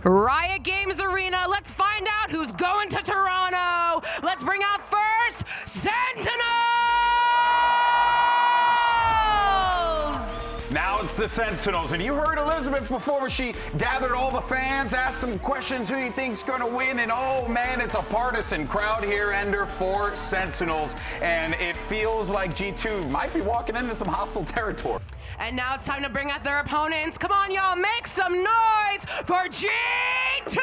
Riot Games Arena, let's find out who's going to Toronto. Let's bring out first, Sentinels! Now it's the Sentinels, and you heard Elizabeth before she gathered all the fans, asked some questions who you think's gonna win, and oh man, it's a partisan crowd here, Ender, for Sentinels, and it feels like G2 might be walking into some hostile territory. And now it's time to bring out their opponents. Come on, y'all, make some noise for G2!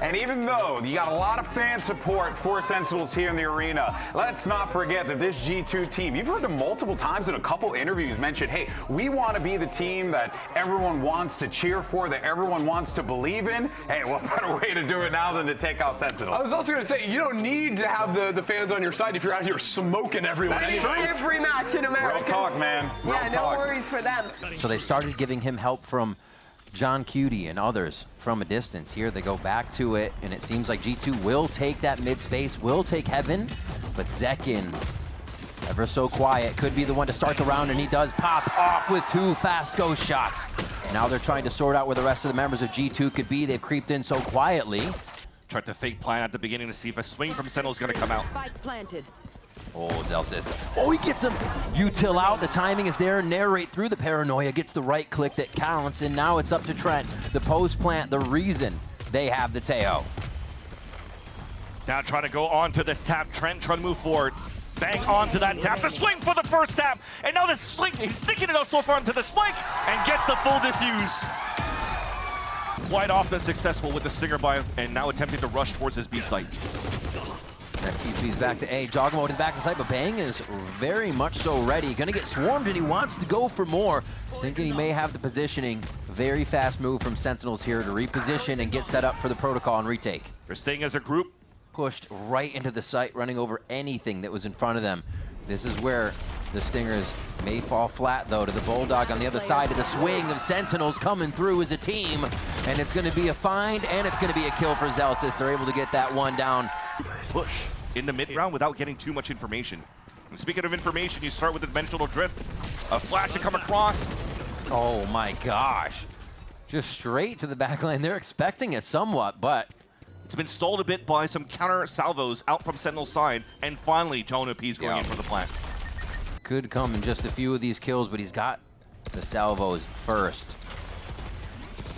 And even though you got a lot of fan support for Sentinels here in the arena, let's not forget that this G2 team, you've heard them multiple times in a couple interviews mention, hey, we want to be the team that everyone wants to cheer for, that everyone wants to believe in. Hey, what better way to do it now than to take out Sentinels? I was also going to say, you don't need to have the fans on your side if you're out here smoking everyone. Every match in America. Real talk, man. Real yeah, talk. No worries for them. So they started giving him help from John Cutie and others from a distance. Here they go back to it, and it seems like G2 will take that mid space, will take Heaven, but Zekin, ever so quiet, could be the one to start the round, and he does pop off with 2 fast ghost shots. Now they're trying to sort out where the rest of the members of G2 could be. They've creeped in so quietly. Tried to fake plan at the beginning to see if a swing from Sentinel is going to come out. Spike planted. Oh, Zelsis. Oh, he gets him. Util out. The timing is there. Narrate through the paranoia. Gets the right click that counts. And now it's up to Trent. The post plant, the reason they have the Teo. Now trying to go onto this tap. Trent trying to move forward. Bang onto that tap. The swing for the first tap. And now this swing, he's sticking it out so far into the spike and gets the full diffuse. Quite often successful with the stinger by, and now attempting to rush towards his B site. That TP's back to A. Jogamo in the back of the site, but Bang is very much so ready. Gonna get swarmed, and he wants to go for more. Thinking he may have the positioning. Very fast move from Sentinels here to reposition and get set up for the protocol and retake. They're staying as a group. Pushed right into the site, running over anything that was in front of them. This is where the Stingers may fall flat, though, to the Bulldog on the other side of the swing of Sentinels coming through as a team. And it's going to be a find, and it's going to be a kill for Zelsis. They're able to get that one down. Push in the mid-round without getting too much information. And speaking of information, you start with the dimensional drift. A flash to come across. Oh my gosh. Just straight to the back line. They're expecting it somewhat, but It's been stalled a bit by some counter salvos out from Sentinel's side. And finally, Jonah P's going in for the plant. could come in just a few of these kills, but he's got the salvos first.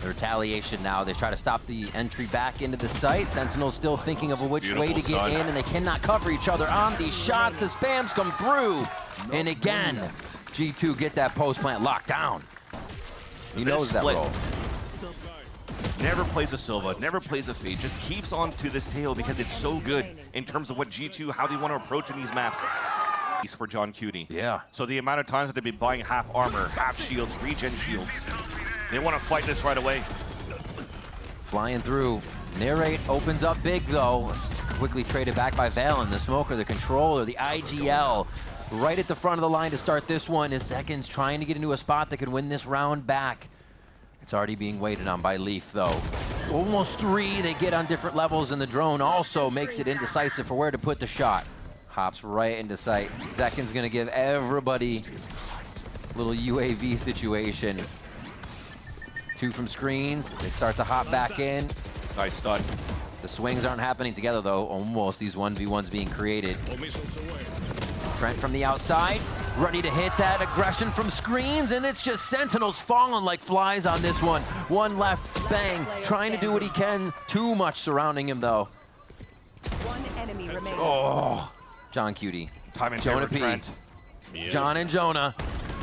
The retaliation now, they try to stop the entry back into the site. Sentinel's still thinking of which way to get in, and they cannot cover each other on these shots. The spams come through, and again, G2 get that post plant locked down. He knows that role. Never plays a Silva, never plays a Fade, just keeps on to this tail because it's so good in terms of what G2, how they want to approach in these maps. For John Cutie. Yeah. So the amount of times that they've been buying half armor, half shields, regen shields, they want to fight this right away. Flying through. Narrate opens up big though. Quickly traded back by Valen, the smoker, the controller, the IGL. Right at the front of the line to start this one is Seconds trying to get into a spot that can win this round back. It's already being waited on by Leaf though. Almost 3 they get on different levels, and the drone also makes it indecisive for where to put the shot. Hops right into sight. Zekin's gonna give everybody a little UAV situation. 2 from screens. They start to hop back in. Nice stun. The swings aren't happening together though. Almost these 1v1s being created. Trent from the outside, ready to hit that aggression from screens, and it's just Sentinels falling like flies on this one. One left, Bang, trying to do what he can. Too much surrounding him though. One enemy remaining. Oh. John Cutie. Time and Jonah P. Trent. John and Jonah.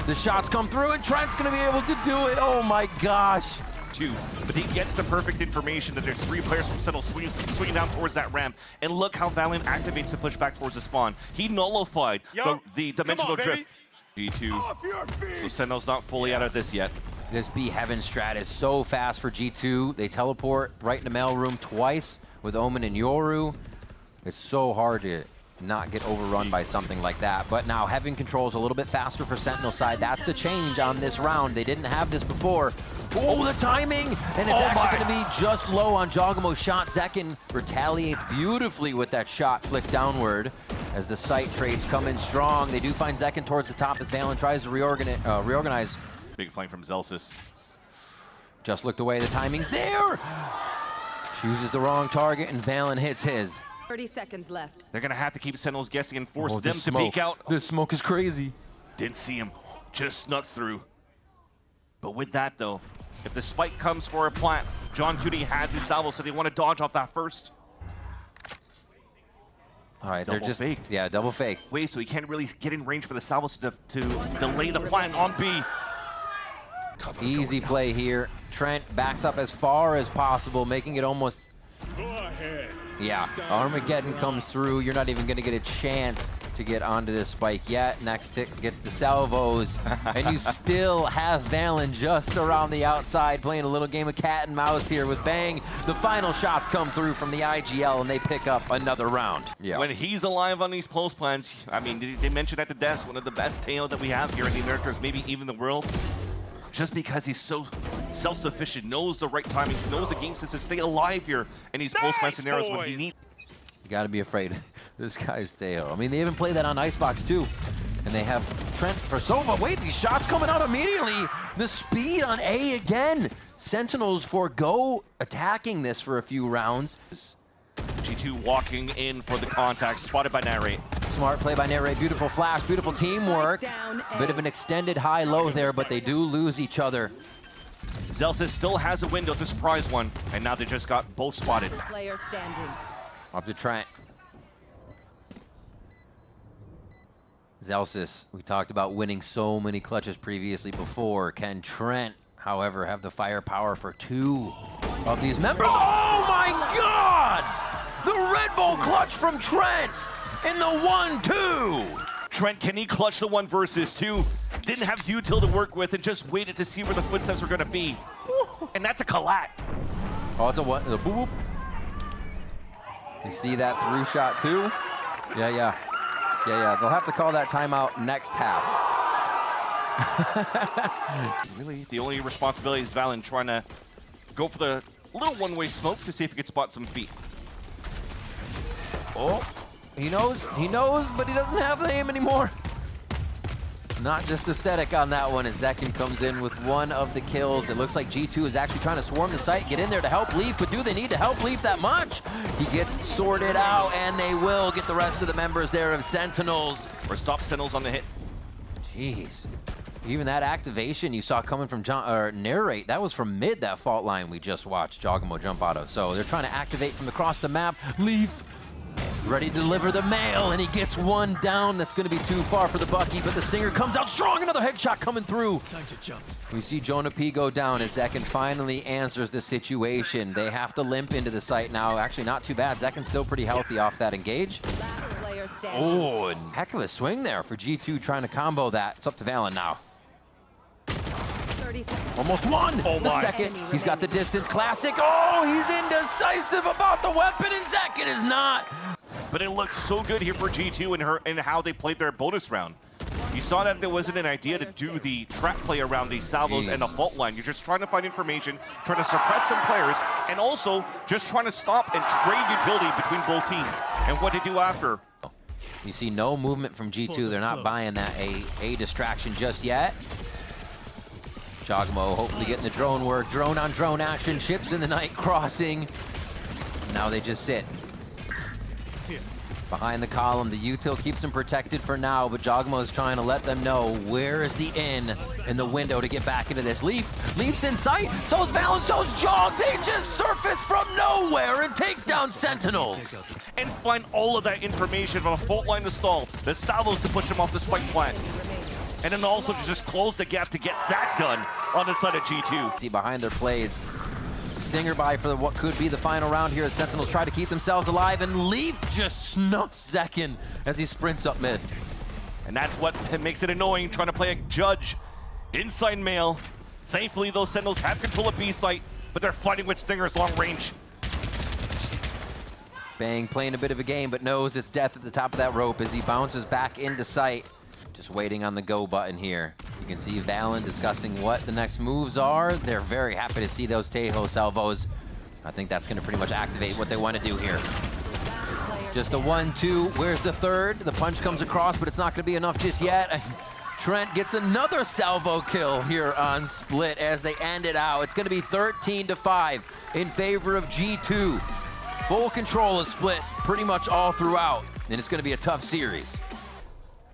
The shots come through, and Trent's gonna be able to do it. Oh my gosh. 2, but he gets the perfect information that there's 3 players from Sentinel swinging down towards that ramp. And look how Valiant activates to push back towards the spawn. He nullified the dimensional drift. G2. So Sentinel's not fully out of this yet. This B Heaven strat is so fast for G2. They teleport right into mailroom twice with Omen and Yoru. It's so hard to not get overrun by something like that. But now Heaven controls a little bit faster for Sentinel side. That's the change on this round. They didn't have this before. Oh, the timing! And it's actually going to be just low on Jogamo's shot. Zekin retaliates beautifully with that shot flicked downward as the site trades come in strong. They do find Zekin towards the top as Valen tries to reorganize. Big flank from Zelsis. Just looked away, the timing's there! Chooses the wrong target, and Valen hits his. 30 seconds left. They're gonna have to keep Sentinels guessing and force them this to peek out. This smoke is crazy. Didn't see him, just snuck through. But with that though, if the spike comes for a plant, John Cutie has his salvo, so they want to dodge off that first. All right, Double they're just faked. Yeah, double fake. Wait, so he can't really get in range for the salvos to delay the plant on B. Easy play here. Trent backs up as far as possible, making it almost... Yeah, Armageddon comes through. You're not even going to get a chance to get onto this spike yet. Next tick gets the salvos, and you still have Valen just around the outside playing a little game of cat and mouse here with Bang. The final shots come through from the IGL, and they pick up another round. Yeah. When he's alive on these post plans, I mean, they mentioned at the desk, one of the best Teo that we have here in the Americas, maybe even the world. Just because he's so self-sufficient, knows the right timings, knows the game sense to stay alive here in these post-plan scenarios when he needs. You gotta be afraid. This guy's Teo. I mean, they even play that on Icebox too. And they have Trent for Sova. Wait, these shots coming out immediately. The speed on A again. Sentinels forgo attacking this for a few rounds. G2 walking in for the contact, spotted by Narrate. Smart play by Narrate, beautiful flash, beautiful teamwork. Bit of an extended high-low there, but they do lose each other. Zelsis still has a window to surprise one, and now they just got both spotted. Player standing. Up to Trent. Zelsis, we talked about winning so many clutches previously before. Can Trent, however, have the firepower for 2 of these members? Oh my God! The Red Bull clutch from Trent in the 1-2. Trent, can he clutch the 1 versus 2? Didn't have util to work with and just waited to see where the footsteps were going to be. And that's a collat. Oh, it's a what? It's a boop, boop. You see that through shot too? Yeah. They'll have to call that timeout next half. Really, the only responsibility is Valen trying to go for the little one-way smoke to see if he could spot some feet. Oh, he knows, but he doesn't have the aim anymore. Not just aesthetic on that one, as Zekin comes in with 1 of the kills. It looks like G2 is actually trying to swarm the site, get in there to help Leaf, but do they need to help Leaf that much? He gets sorted out, and they will get the rest of the members there of Sentinels. Or stop Sentinels on the hit. Jeez. Even that activation you saw coming from Narrate, that was from mid, that fault line we just watched Jogamo jump out of. So they're trying to activate from across the map. Leaf ready to deliver the mail, and he gets 1 down. That's going to be too far for the Bucky, but the Stinger comes out strong. Another headshot coming through. Time to jump. We see Jonah P go down as Zekin finally answers the situation. They have to limp into the site now. Actually, not too bad. Zekin's still pretty healthy off that engage. Oh, and heck of a swing there for G2 trying to combo that. It's up to Valen now. Almost won. Oh the second. He's got the distance. Classic. Oh, he's indecisive about the weapon, and Zekin is not. But it looked so good here for G2 and how they played their bonus round. You saw that there wasn't an idea to do the trap play around these salvos and the fault line. You're just trying to find information, trying to suppress some players, and also just trying to stop and trade utility between both teams. And what to do after. You see no movement from G2. They're not buying that A distraction just yet. Jogamo hopefully getting the drone work. Drone on drone action. Ships in the night crossing. Now they just sit behind the column. The util keeps them protected for now, but Jogamo is trying to let them know where is the in the window to get back into this. Leaf's in sight. So's Valen, so's Jog. They just surface from nowhere and take down Sentinels. And find all of that information from a fault line to stall, the salvos to push them off the spike plant. And then also to just close the gap to get that done on the side of G2. See behind their plays. Stinger by for what could be the final round here as Sentinels try to keep themselves alive, and Leaf just snuffs Zekin as he sprints up mid. And that's what makes it annoying, trying to play a judge inside mail. Thankfully, those Sentinels have control of B site, but they're fighting with Stingers long range. Bang playing a bit of a game, but knows it's death at the top of that rope as he bounces back into sight. Just waiting on the go button here. You can see Valen discussing what the next moves are. They're very happy to see those Tejo salvos. I think that's gonna pretty much activate what they want to do here. Just a 1-2, where's the third? The punch comes across, but it's not gonna be enough just yet. Trent gets another salvo kill here on Split as they end it out. It's going to be 13-5 in favor of G2. Full control of Split pretty much all throughout, and it's going to be a tough series.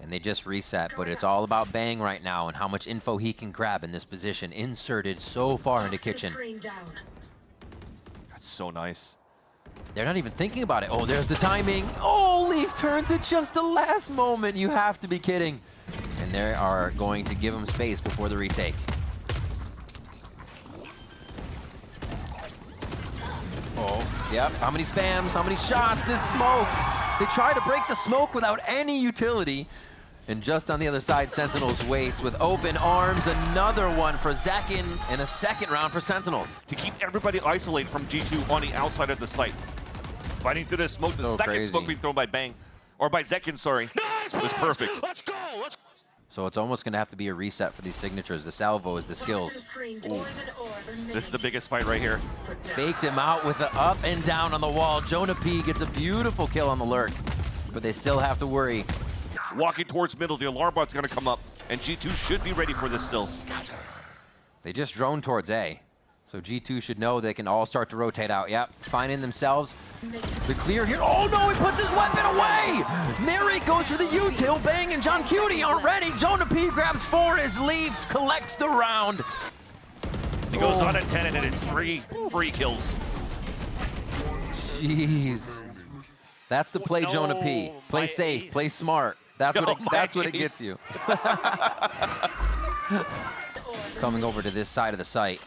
And they just reset, but it's all about Bang right now and how much info he can grab in this position. Inserted so far into Kitchen. That's so nice. They're not even thinking about it. Oh, there's the timing. Oh, Leaf turns at just the last moment. You have to be kidding. And they are going to give him space before the retake. Oh, yep. How many spams? How many shots? This smoke. They try to break the smoke without any utility. And just on the other side, Sentinels waits with open arms. Another one for Zekin and a second round for Sentinels. To keep everybody isolated from G2 on the outside of the site. Fighting through the smoke, the second smoke being thrown by Bang. Or by Zekin, sorry. Was perfect. Let's go. So it's almost going to have to be a reset for these signatures. The salvo is the skills. Ooh. This is the biggest fight right here. Faked him out with the up and down on the wall. Jonah P gets a beautiful kill on the lurk, but they still have to worry. Walking towards middle, the alarm bot's going to come up, and G2 should be ready for this still. They just drone towards A. So G2 should know they can all start to rotate out. Yep, finding themselves the clear here. Oh no, he puts his weapon away! Narrate goes for the util. Bang and John Cutie aren't ready. Jonah P grabs 4 as Leaf collects the round. He goes on at 10 and it's 3 free kills. Jeez. That's the play, Jonah P. Play safe, play smart. That's what it gets you. Coming over to this side of the site.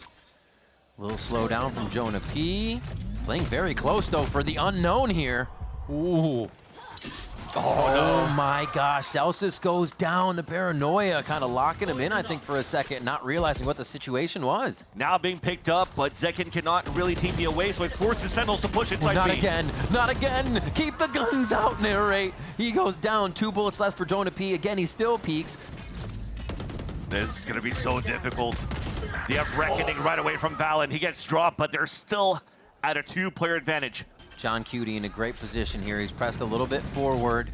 A little slow down from Jonah P. Playing very close, though, for the unknown here. Ooh. Oh, my gosh. Celsius goes down. The paranoia kind of locking him in, I think, for a second, not realizing what the situation was. Now being picked up, but Zekin cannot really TP away, so it forces Sentinels to push inside Not B. again. Not again. Keep the guns out, Narrate. He goes down. 2 bullets left for Jonah P. Again, he still peeks. This is going to be so difficult. They have Reckoning right away from Valen. He gets dropped, but they're still at a 2-player advantage. John Cutie in a great position here. He's pressed a little bit forward,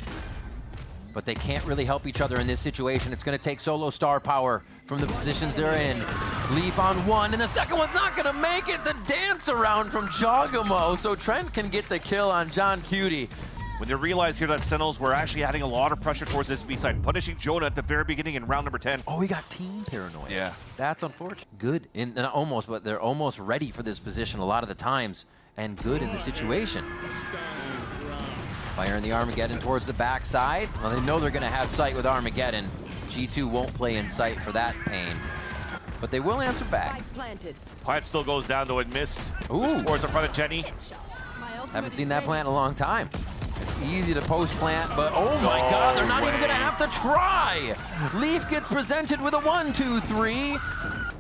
but they can't really help each other in this situation. It's going to take solo star power from the positions they're in. Leaf on 1, and the second one's not going to make it. The dance around from Jogamo, so Trent can get the kill on John Cutie. When they realize here that Sentinels were actually adding a lot of pressure towards this B side, punishing Jonah at the very beginning in round number 10. Oh, he got team paranoia. Yeah. That's unfortunate. Good, not almost, but they're almost ready for this position a lot of the times, and good in the situation. Fire in the Armageddon towards the backside. Well, they know they're going to have sight with Armageddon. G2 won't play in sight for that pain, but they will answer back. Plant still goes down, though it missed. Ooh. Towards the front of Jenny. Haven't seen that plant in a long time. It's easy to post plant, but oh my God, they're not even gonna have to try. Leaf gets presented with a 1-2-3.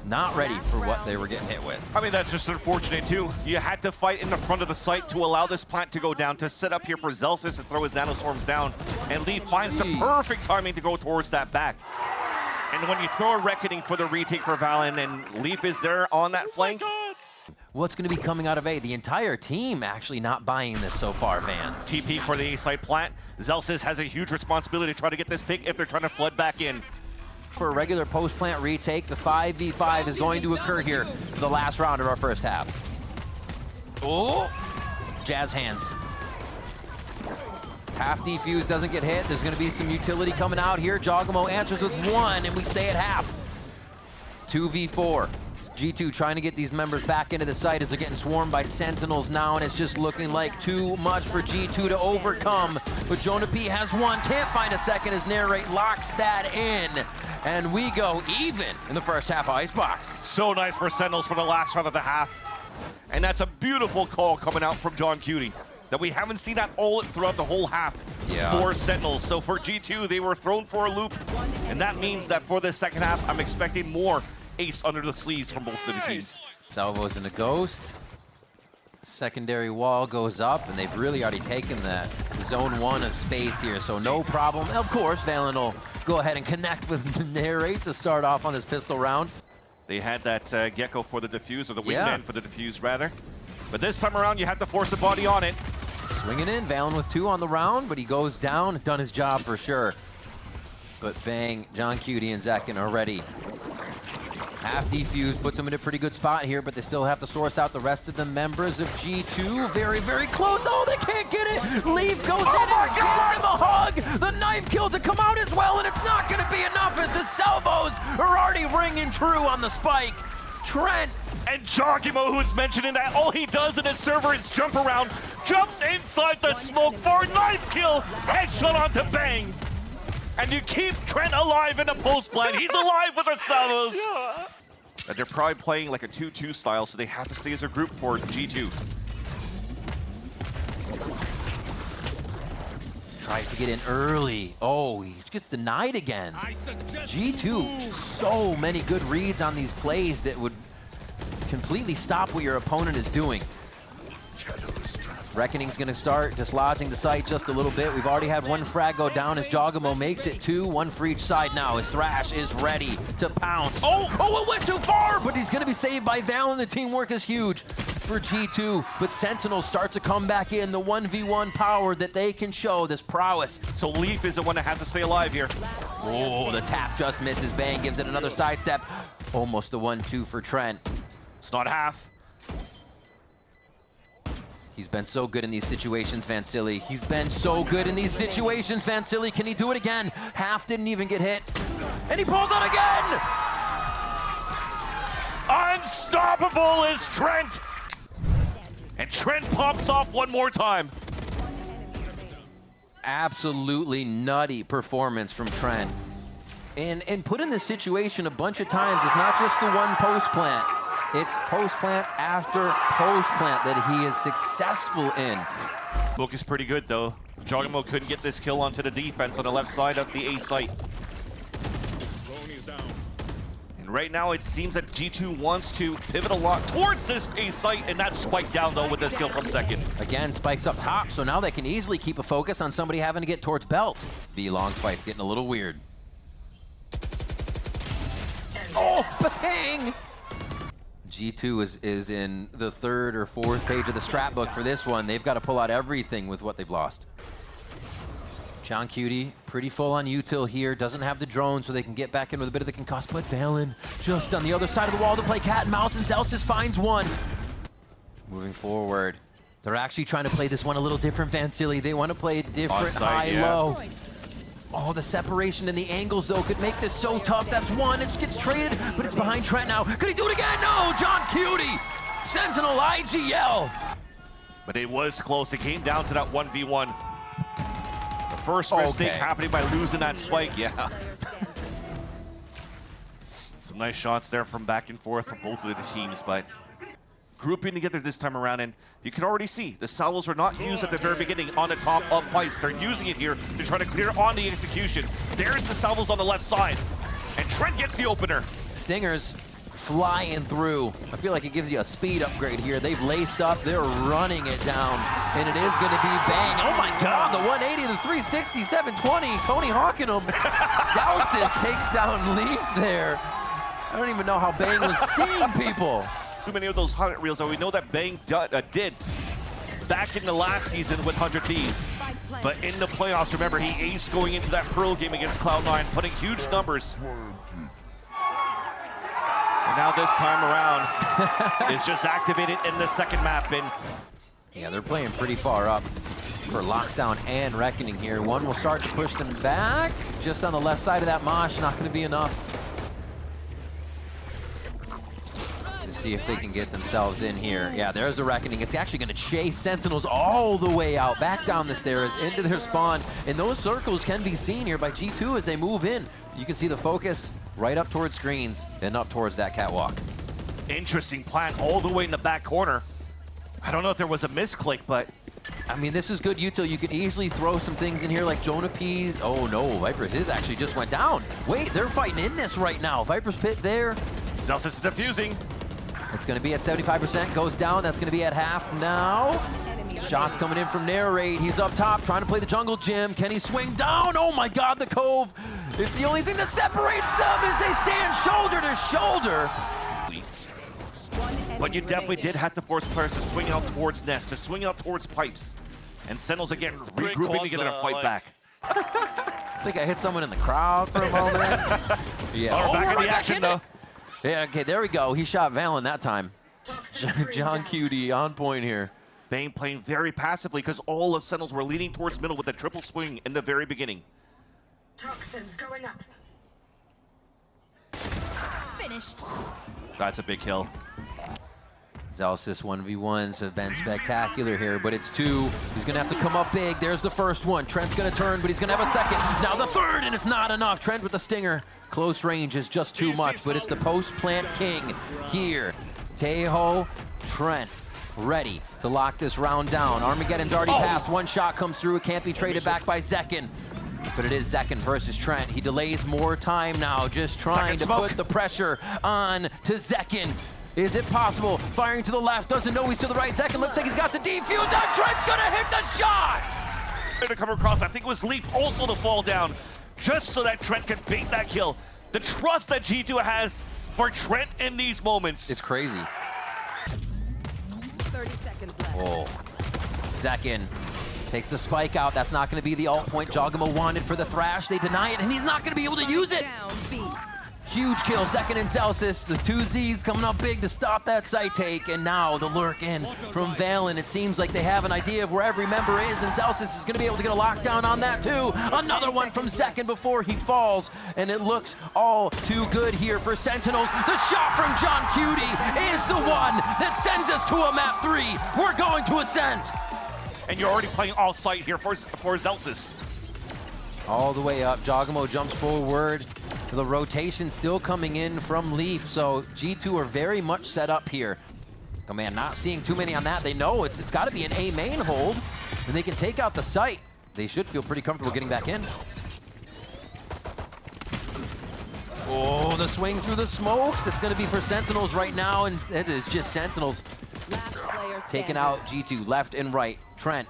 Not ready for what they were getting hit with. I mean, that's just unfortunate too. You had to fight in the front of the site to allow this plant to go down, to set up here for Zelsis to throw his nanostorms down. And Leaf finds the perfect timing to go towards that back. And when you throw a Reckoning for the retake for Valen and Leaf is there on that flank, what's going to be coming out of A? The entire team actually not buying this so far, Vans. TP for the A side plant. Zelsis has a huge responsibility to try to get this pick if they're trying to flood back in. For a regular post-plant retake, the 5v5 is going to occur here for the last round of our first half. Oh, Jazz hands. Half defuse doesn't get hit. There's going to be some utility coming out here. Jogamo answers with 1, and we stay at half. 2v4. G2 trying to get these members back into the site as they're getting swarmed by Sentinels now, and it's just looking like too much for G2 to overcome. But Jonah P has 1, can't find a second as Narrate locks that in. And we go even in the first half of Icebox. So nice for Sentinels for the last round of the half. And that's a beautiful call coming out from John Cutie, that we haven't seen that all throughout the whole half for Sentinels. So for G2, they were thrown for a loop, and that means that for the second half, I'm expecting more ace under the sleeves from both of the teams. Salvo's in the Ghost. Secondary wall goes up, and they've really already taken that zone 1 of space here, so no problem. Of course, Valen will go ahead and connect with the Narrate to start off on his pistol round. They had that Gecko for the defuse, or the wingman for the defuse, rather. But this time around, you have to force the body on it. Swinging in, Valen with 2 on the round, but he goes down, done his job for sure. but Bang, John Cutie, and Zekin are ready. Half defuse puts them in a pretty good spot here, but they still have to source out the rest of the members of G2. Very, very close. Oh, they can't get it. Leaf goes in and gives him a hug. The knife kill to come out as well, and it's not going to be enough as the salvos are already ringing true on the spike. Trent. And Jogimo, who's mentioning that all he does in his server is jump around, jumps inside the smoke for a knife kill, headshot onto Bang. And you keep Trent alive in the post plan. He's alive with the salvos. And they're probably playing like a 2-2 style, so they have to stay as a group for G2. Tries to get in early. Oh, he gets denied again. G2, so many good reads on these plays that would completely stop what your opponent is doing. Reckoning's gonna start dislodging the site just a little bit. We've already had one frag go down as Jogamo makes it 2, 1 for each side now as Thrash is ready to pounce. Oh, it went too far, but he's gonna be saved by Val, and the teamwork is huge for G2. But Sentinels start to come back in, the 1v1 power that they can show, this prowess. So Leaf is the one that has to stay alive here. Oh, the tap just misses. Bang gives it another sidestep. Almost the 1-2 for Trent. It's not half. He's been so good in these situations, Vansili. He's been so good in these situations, Vansili. Can he do it again? Half didn't even get hit. And he pulls on again! Unstoppable is Trent! And Trent pops off one more time. Absolutely nutty performance from Trent. And put in this situation a bunch of times. It's not just the one post plant. It's post plant after post plant that he is successful in. Book is pretty good though. Jogamo couldn't get this kill onto the defense on the left side of the A site. And right now it seems that G2 wants to pivot a lot towards this A site, and that's spiked down though with this kill from Second. Again, spikes up top, so now they can easily keep a focus on somebody having to get towards Belt. The long fight's getting a little weird. Oh, bang! G2 is in the 3rd or 4th page of the strat book for this one. They've got to pull out everything with what they've lost. John Cutie, pretty full on util here. Doesn't have the drone, so they can get back in with a bit of the concuss. But Valen just on the other side of the wall to play cat and mouse, and Zelsis finds one. Moving forward. They're actually trying to play this one a little different, Vansili. They want to play a different high-low. Oh, the separation and the angles, though, could make this so tough. That's one. It gets traded, but it's behind Trent now. Could he do it again? No! John Cutie! Sentinel IGL! But it was close. It came down to that 1v1. The first mistake happening by losing that spike. Yeah. Some nice shots there from back and forth from both of the teams, but grouping together this time around, and you can already see the salvos are not used at the very beginning on the top of pipes. They're using it here to try to clear on the execution. There's the salvos on the left side, and Trent gets the opener. Stingers flying through. I feel like it gives you a speed upgrade here. They've laced up, they're running it down, and it is gonna be Bang. Oh my God, the 180, the 360, 720, Tony Hawking him. Dalsis takes down Leaf there. I don't even know how Bang was seeing people. Too many of those 100 reels, though. We know that Bang did back in the last season with 100 Ds. But in the playoffs, remember, he aced going into that Pearl game against Cloud9, putting huge numbers. And now this time around, it's just activated in the second map. And yeah, they're playing pretty far up for Lockdown and Reckoning here. One will start to push them back. Just on the left side of that mosh, not going to be enough. See if they can get themselves in here. Yeah, there's the Reckoning. It's actually going to chase Sentinels all the way out, back down the stairs, into their spawn. And those circles can be seen here by G2 as they move in. You can see the focus right up towards screens and up towards that catwalk. Interesting plan all the way in the back corner. I don't know if there was a misclick, but I mean, this is good util. You can easily throw some things in here like Jonah Peas. Oh no, Viper's his actually just went down. Wait, they're fighting in this right now. Viper's pit there. Zelsis is defusing. It's going to be at 75%, goes down. That's going to be at half now. Shots coming in from Narrate. He's up top, trying to play the jungle gym. Can he swing down? Oh my God, the Cove. It's the only thing that separates them as they stand shoulder to shoulder. But you definitely did have to force players to swing out towards Nest, to swing out towards pipes. And Sentinels again regrouping together to fight back. think I hit someone in the crowd for a moment. Yeah. Oh, back in right the action, though. Yeah, okay, there we go. He shot Valen that time. John Cutie on point here. Bang playing very passively because all of Sentinels were leaning towards middle with a triple swing in the very beginning. Toxins going up. Finished. That's a big kill. Zelsis 1v1s have been spectacular here, but it's two. He's gonna have to come up big. There's the first one. Trent's gonna turn, but he's gonna have a second. Now the third, and it's not enough. Trent with the stinger. Close range is just too much, but it's the post-plant king here. Teho, Trent, ready to lock this round down. Armageddon's already passed. One shot comes through. It can't be traded back by Zekin. But it is Zekin versus Trent. He delays more time now, just trying to put the pressure on to Zekin. Is it possible? Firing to the left, doesn't know he's to the right. Zekin looks like he's got the defuse on. Trent's gonna hit the shot! To come across, I think it was Leaf also to fall down, just so that Trent could bait that kill. The trust that G2 has for Trent in these moments. It's crazy. 30 seconds left. Oh, Zekin takes the spike out. That's not going to be the ult point Jogamo wanted for the Thrash. They deny it, and he's not going to be able to use it. Down B. Huge kill, Zekin and Zelsis. The two Z's coming up big to stop that site take, and now the lurk in from Valen. It seems like they have an idea of where every member is, and Zelsis is going to be able to get a lockdown on that too. Another one from Zekin before he falls, and it looks all too good here for Sentinels. The shot from John Cutie is the one that sends us to a map 3. We're going to Ascent. And you're already playing all sight here for Zelsis. All the way up, Jogamo jumps forward. The rotation still coming in from Leaf, so G2 are very much set up here. Oh man, not seeing too many on that. They know it's got to be an A main hold, and they can take out the site. They should feel pretty comfortable getting back in. Oh, the swing through the smokes. It's going to be for Sentinels right now, and it is just Sentinels Last player taking standing. out G2 left and right. Trent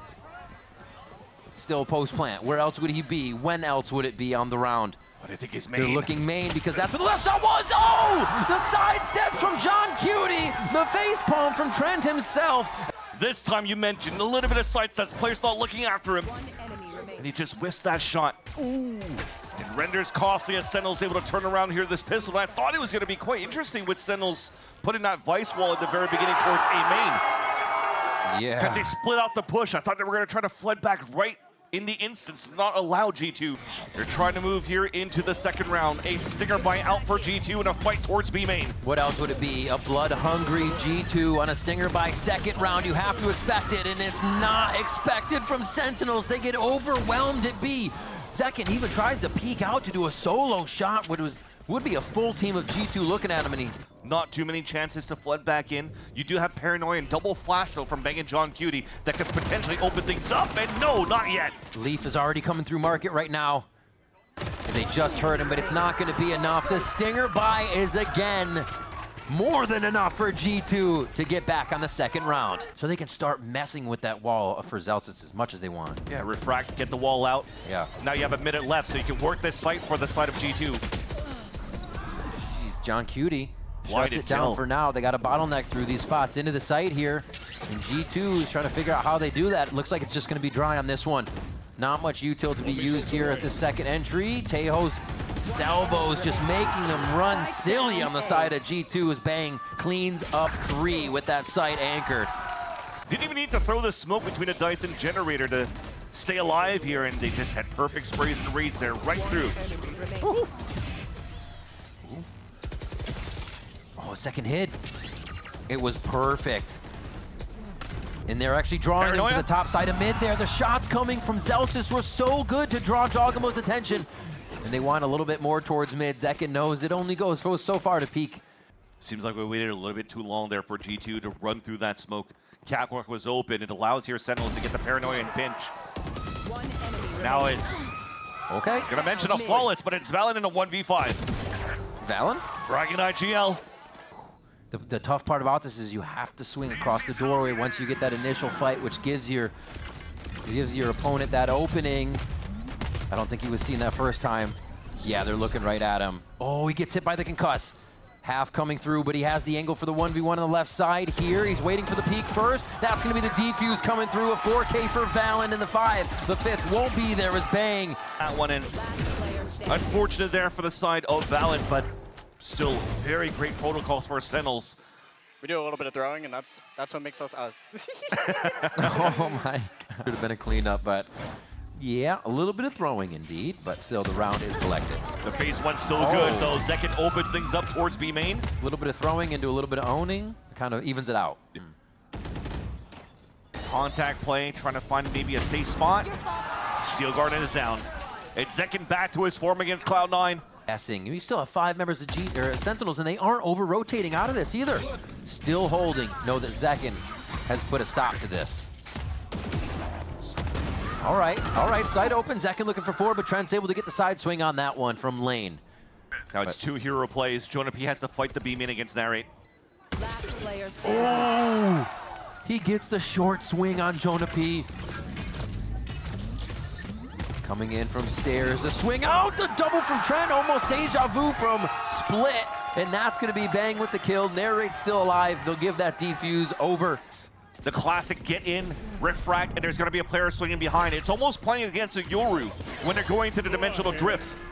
still post plant. Where else would he be? When else would it be on the round? But I think he's main. They're looking main because that's where the left shot was. Oh! The sidesteps from John Cutie. The facepalm from Trent himself. This time you mentioned a little bit of sight sets, players not looking after him. One enemy remaining. And he just whiffed that shot. Ooh. It renders costly as Sentinels able to turn around here this pistol. And I thought it was going to be quite interesting with Sentinels putting that Vice wall at the very beginning towards A main. Yeah. Because they split out the push. I thought they were going to try to flood back right in the instance, not allow G2. They're trying to move here into the second round. A stinger buy out for G2 in a fight towards B main. What else would it be? A blood-hungry G2 on a stinger by second round. You have to expect it, and it's not expected from Sentinels. They get overwhelmed at B. Zekin even tries to peek out to do a solo shot, which would be a full team of G2 looking at him, and he... Not too many chances to flood back in. You do have Paranoia and double flash though from Bang and John Cutie that could potentially open things up, and no, not yet. Leaf is already coming through market right now. They just heard him, but it's not going to be enough. The stinger buy is again more than enough for G2 to get back on the second round. So they can start messing with that wall for Zelsis as much as they want. Yeah, refract, get the wall out. Yeah. Now you have a minute left, so you can work this site for the side of G2. Jeez, John Cutie Why shuts did it down kill? for now. They got a bottleneck through these spots into the site here. And G2 is trying to figure out how they do that. It looks like it's just going to be dry on this one. Not much util to be used here at the second entry. Tejo's salvos just making them run silly on the side of G2 as Bang cleans up 3 with that site anchored. Didn't even need to throw the smoke between a Dyson generator to stay alive here, and they just had perfect sprays and reads there right through. Enemy remaining. Woo. Oh, second hit. It was perfect. And they're actually drawing him to Paranoia? the top side of mid there. The shots coming from Zelsis were so good to draw Jogamo's attention. And they want a little bit more towards mid. Zekin knows it only goes so far to peak. Seems like we waited a little bit too long there for G2 to run through that smoke. Catwalk was open. It allows here Sentinels to get the Paranoia and pinch. One enemy remaining. Now it's Okay. gonna mention a flawless, but it's Valen in a 1v5. Valen? Dragon IGL. The tough part about this is you have to swing across the doorway once you get that initial fight, which gives your opponent that opening. I don't think he was seeing that first time. Yeah, they're looking right at him. Oh, he gets hit by the concuss. Half coming through, but he has the angle for the 1v1 on the left side here. He's waiting for the peek first. That's going to be the defuse coming through. A 4K for Valen in the 5. The 5th won't be there as Bang. That one ends. Unfortunate there for the side of Valen, but still very great protocols for Sentinels. We do a little bit of throwing, and that's what makes us us. Oh my God. Should have been a cleanup, but yeah, a little bit of throwing indeed, but still the round is collected. The phase one's still good, though. Zekin opens things up towards B main. A little bit of throwing into a little bit of owning, kind of evens it out. Contact play, trying to find maybe a safe spot. Steel Garden is down. It's Zekin back to his form against Cloud9. Guessing. We still have 5 members of Sentinels, and they aren't over-rotating out of this either. Still holding. Know that Zekin has put a stop to this. All right, side open. Zekin looking for 4, but Trent's able to get the side swing on that one from lane. Now it's 2 hero plays. Jonah P has to fight the B main against Narrate. Last player standing. He gets the short swing on Jonah P. Coming in from stairs, the swing out, the double from Trent, almost deja vu from Split, and that's gonna be Bang with the kill. Narrate's still alive, they'll give that defuse over. The classic get in, refract, and there's gonna be a player swinging behind. It's almost playing against a Yoru when they're going to the dimensional drift.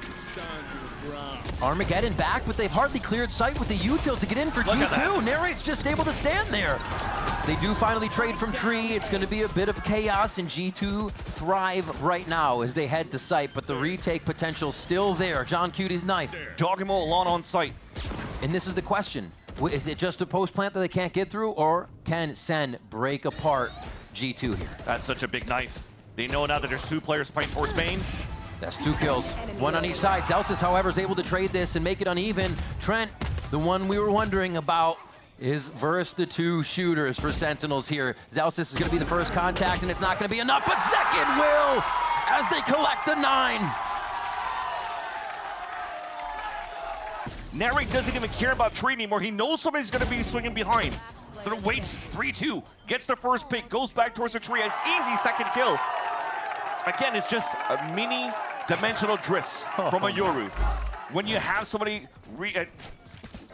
Armageddon back, but they've hardly cleared sight with the util to get in for G2. Narrate's just able to stand there. They do finally trade from Tree. It's going to be a bit of chaos, and G2 thrive right now as they head to site, but the retake potential still there. John Cutie's knife. Joggimo alone on site. And this is the question. Is it just a post plant that they can't get through, or can Sen break apart G2 here? That's such a big knife. They know now that there's 2 players playing towards main. That's 2 kills, 1 on each side. Zelsis, however, is able to trade this and make it uneven. Trent, the one we were wondering about, is versus the 2 shooters for Sentinels here. Zelsis is going to be the first contact, and it's not going to be enough, but Zekin will, as they collect the 9. Narrate doesn't even care about Tree anymore. He knows somebody's going to be swinging behind. So waits, 3-2, gets the first pick, goes back towards the tree, has easy second kill. Again, it's just a mini dimensional drifts from a Yoru. When you have somebody,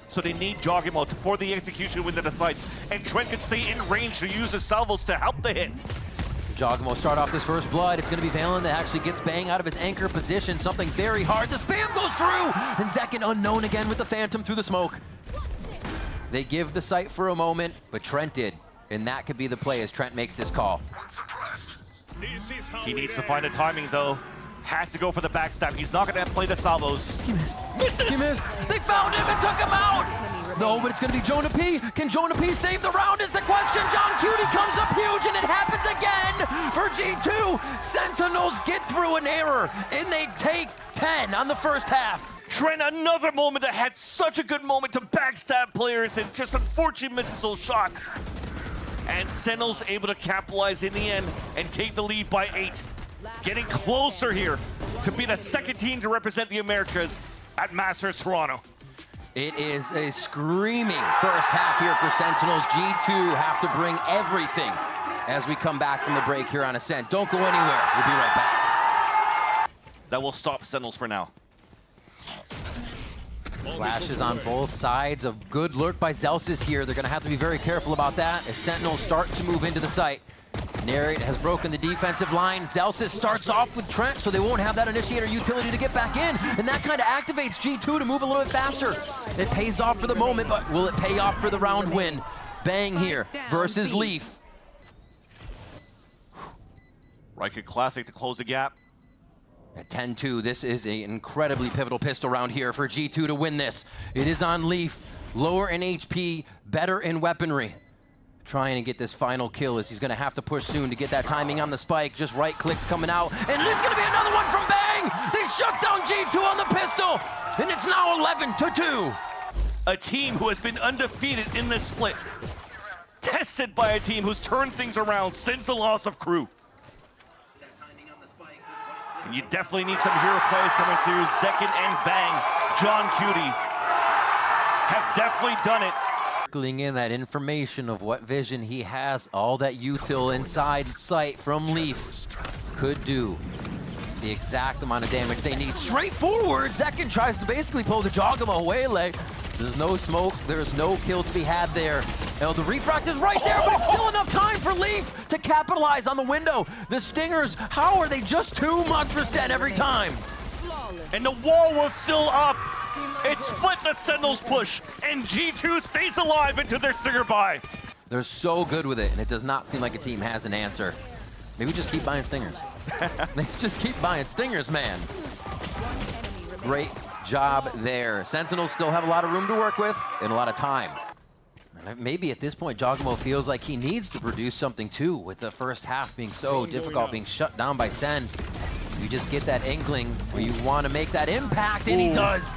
so they need Joggimo for the execution within the sights, and Trent can stay in range to use his salvos to help the hit. Joggimo start off this first blood. It's going to be Valen that actually gets Bang out of his anchor position. Something very hard. The spam goes through, and Zekin unknown again with the Phantom through the smoke. They give the site for a moment, but Trent did, and that could be the play as Trent makes this call. He needs to find a timing, though. Has to go for the backstab. He's not going to play the salvos. He missed. Misses! He missed. They found him and took him out! No, but it's going to be Jonah P. Can Jonah P save the round is the question. John Cutie comes up huge, and it happens again for G2. Sentinels get through an error, and they take 10 on the first half. Trent, another moment that had such a good moment to backstab players and just unfortunately misses those shots. And Sentinels able to capitalize in the end and take the lead by 8. Getting closer here to be the second team to represent the Americas at Masters Toronto. It is a screaming first half here for Sentinels. G2 have to bring everything as we come back from the break here on Ascent. Don't go anywhere. We'll be right back. That will stop Sentinels for now. Flashes on both sides. A good lurk by Zelsis here. They're going to have to be very careful about that as Sentinels start to move into the site. Narrate has broken the defensive line. Zelsis starts off with Trent, so they won't have that initiator utility to get back in, and that kind of activates G2 to move a little bit faster. It pays off for the moment, but will it pay off for the round win? Bang here versus Leaf. Riot Classic to close the gap. At 10-2, this is an incredibly pivotal pistol round here for G2 to win this. It is on Leaf, lower in HP, better in weaponry. Trying to get this final kill as he's going to have to push soon to get that timing on the spike. Just right clicks coming out, and there's going to be another one from Bang! They shut down G2 on the pistol, and it's now 11-2. A team who has been undefeated in this split. Tested by a team who's turned things around since the loss of Crew. And you definitely need some hero plays coming through. Zekin and Bang, John Cutie have definitely done it. In that information of what vision he has, all that util inside sight from Leaf could do the exact amount of damage they need. Straightforward, Zekin tries to basically pull the Joggimo away, There's no smoke, there's no kill to be had there. Now the refract is right there, but it's still enough time for Leaf to capitalize on the window. The Stingers, how are they just too much for SEN every time? And the wall was still up. It split the Sentinels push, and G2 stays alive into their Stinger buy. They're so good with it, and it does not seem like a team has an answer. Maybe just keep buying Stingers. They just keep buying Stingers, man. Great job there. Sentinels still have a lot of room to work with and a lot of time. And maybe at this point, Jogamo feels like he needs to produce something too, with the first half being so difficult, being shut down by SEN. You just get that inkling where you want to make that impact, and he does.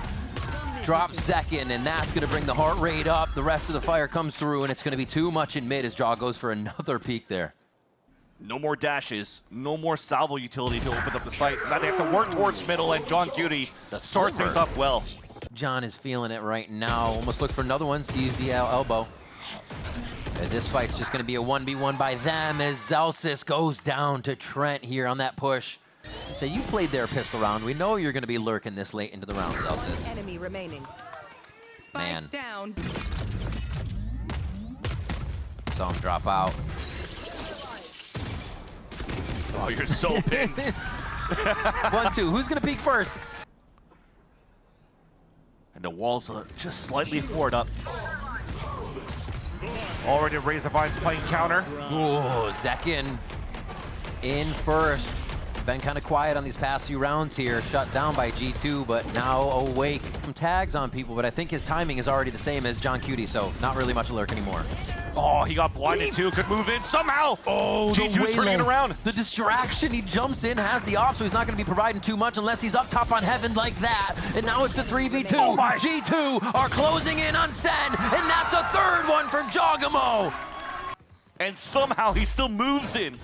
Drop second, and that's going to bring the heart rate up. The rest of the fire comes through, and it's going to be too much in mid as Jaw goes for another peek there. No more dashes, no more salvo utility to open up the site. Now they have to work towards middle, and John Cutie starts things up well. John is feeling it right now. Almost look for another one, sees the elbow. And this fight's just going to be a 1v1 by them as Zelsis goes down to Trent here on that push. So you played their pistol round. We know you're going to be lurking this late into the round, Zelsis. Enemy remaining. Man. Spike down. Saw him drop out. Oh, you're so pinned. 1-2. Who's going to peek first? And the walls just slightly forward up. Already Razorvine's playing counter. Oh, Zekin in first. Been kind of quiet on these past few rounds here. Shut down by G2, but now awake. Some tags on people, but I think his timing is already the same as John Cutie, so not really much lurk anymore. Oh, he got blinded too. Could move in somehow. Oh, G2's turning it around. The distraction, he jumps in, has the off, so he's not going to be providing too much unless he's up top on Heaven like that. And now it's the 3v2. Oh my. G2 are closing in on SEN, and that's a third one from Jogamo. And somehow he still moves in.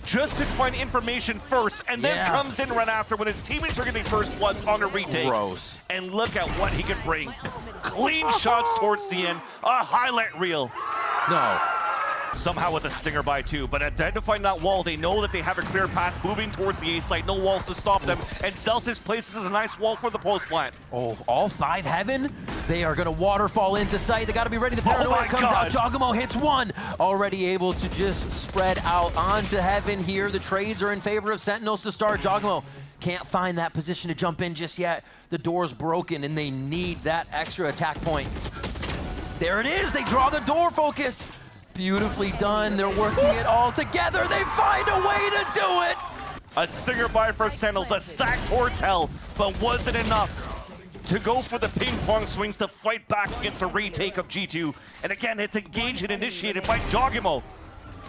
Just to find information first, and then comes in right after when his teammates are getting first bloods on a retake. Gross. And look at what he can bring. Clean shots towards the end, a highlight reel. No. Somehow with a stinger by two, but identifying that wall, they know that they have a clear path moving towards the A site, no walls to stop them, and Celsius places a nice wall for the post plant. Oh, all five Heaven? They are gonna waterfall into sight. They gotta be ready. The paranoia comes out. Jogamo hits one. Already able to just spread out onto Heaven here. The trades are in favor of Sentinels to start. Jogamo can't find that position to jump in just yet. The door's broken and they need that extra attack point. There it is. They draw the door focus. Beautifully done. They're working it all together. They find a way to do it. A stinger by for Sentinels, a stack towards hell, but wasn't enough to go for the ping pong swings to fight back against a retake of G2. And again, it's engaged and initiated by Jogamo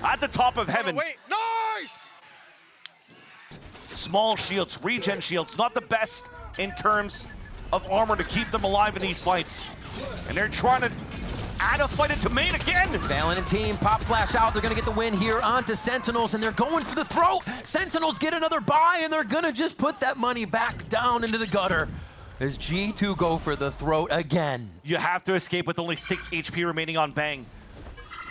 at the top of Heaven. Wait, nice! Small shields, regen shields, not the best in terms of armor to keep them alive in these fights. And they're trying to add a fight into main again. Valen and team pop flash out. They're gonna get the win here onto Sentinels, and they're going for the throat. Sentinels get another buy, and they're gonna just put that money back down into the gutter as G2 go for the throat again. You have to escape with only 6 HP remaining on Bang.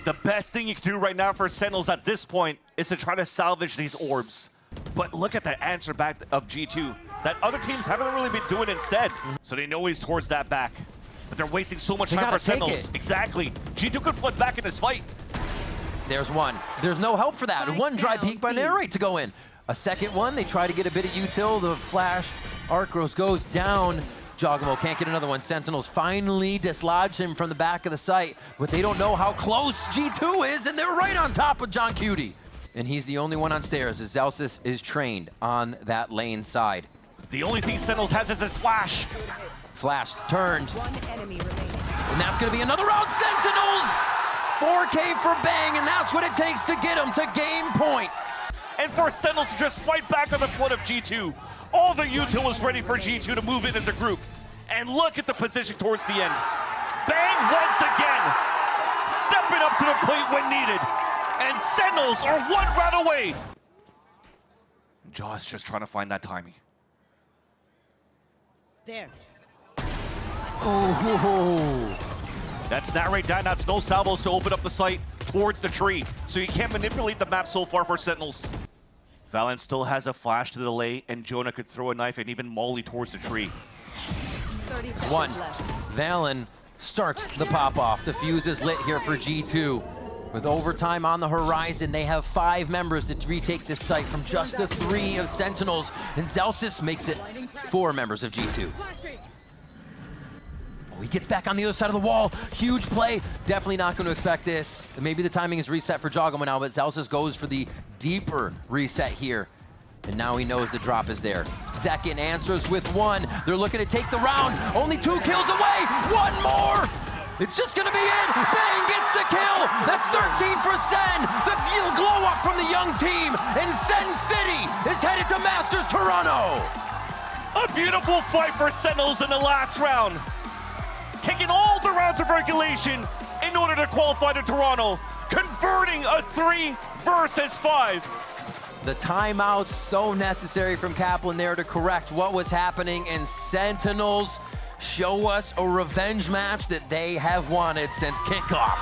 The best thing you can do right now for Sentinels at this point is to try to salvage these orbs. But look at the answer back of G2 that other teams haven't really been doing instead. So they know he's towards that back. But they're wasting so much time for Sentinels. Exactly. G2 could flood back in this fight. There's one. There's no help for that. Spike One dry down, peek by B. Narrate to go in. A second one, they try to get a bit of util. The flash, Arcros goes down. Jogamo can't get another one. Sentinels finally dislodge him from the back of the site, but they don't know how close G2 is, and they're right on top of John Cutie. And he's the only one on stairs as Zelsis is trained on that lane side. The only thing Sentinels has is his flash. Flashed, turned, One enemy remaining. and that's gonna be another round. Sentinels! 4K for Bang, and that's what it takes to get him to game point. And for Sentinels to just fight back on the foot of G2. All the util is ready for G2 to move in as a group. And look at the position towards the end. Bang once again, stepping up to the plate when needed. And Sentinels are one round away. Jaw's just trying to find that timing. There. Oh, That's Narrate down. That's no salvos to open up the site towards the tree. So you can't manipulate the map so far for Sentinels. Valen still has a flash to delay, and Jonah could throw a knife and even Molly towards the tree. 30 seconds one. left. Valen starts the pop-off. The fuse is lit here for G2. With overtime on the horizon, they have 5 members to retake this site from just the 3 of Sentinels, and Zelsis makes it 4 members of G2. Oh, he gets back on the other side of the wall. Huge play. Definitely not going to expect this. Maybe the timing is reset for Jogamo now, but Zelsis goes for the deeper reset here. And now he knows the drop is there. Zekin answers with 1. They're looking to take the round. Only 2 kills away. 1 more. It's just gonna be it. Bang gets the kill. That's 13 for Sen. The glow up from the young team. And Sen City is headed to Masters Toronto. A beautiful fight for Sentinels in the last round. Taking all the rounds of regulation in order to qualify to Toronto. Converting a 3 versus 5. The timeout so necessary from Kaplan there to correct what was happening, and Sentinels show us a revenge match that they have wanted since kickoff.